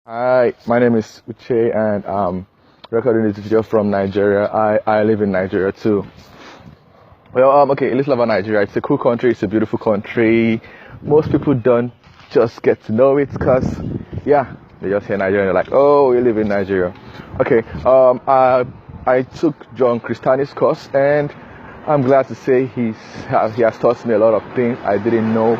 Hi, my name is Uche and I'm recording this video from Nigeria. I live in Nigeria too. Well, okay, a little about Nigeria. It's a cool country, it's a beautiful country. Most people don't just get to know it because, yeah, they just hear Nigeria and they're like, oh, you live in Nigeria. Okay, I took Johncrestaniscam course and I'm glad to say he has taught me a lot of things I didn't know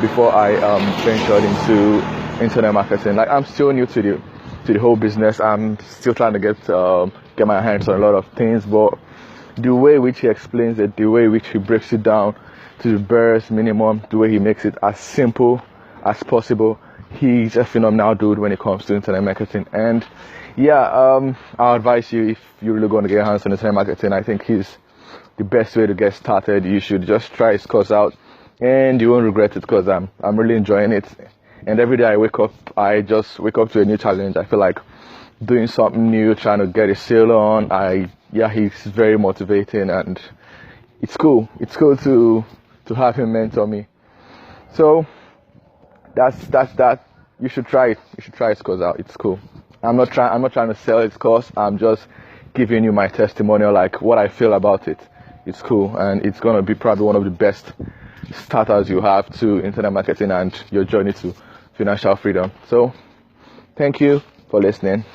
before I ventured into internet marketing. Like, I'm still new to the whole business. I'm still trying to get my hands on a lot of things, but the way which he explains it, the way which he breaks it down to the barest minimum, the way he makes it as simple as possible, he's a phenomenal dude when it comes to internet marketing. And yeah, I'll advise you, if you're really going to get your hands on internet marketing, I think he's the best way to get started. You should just try his course out and you won't regret it, because I'm really enjoying it. And every day I wake up, I just wake up to a new challenge. I feel like doing something new, trying to get a sale on. He's very motivating and it's cool. It's cool to have him mentor me. So that's that. You should try it. You should try his course out. It's cool. I'm not trying to sell his course. I'm just giving you my testimonial, like what I feel about it. It's cool, and it's gonna be probably one of the best starters you have to internet marketing and your journey to financial freedom. So thank you for listening.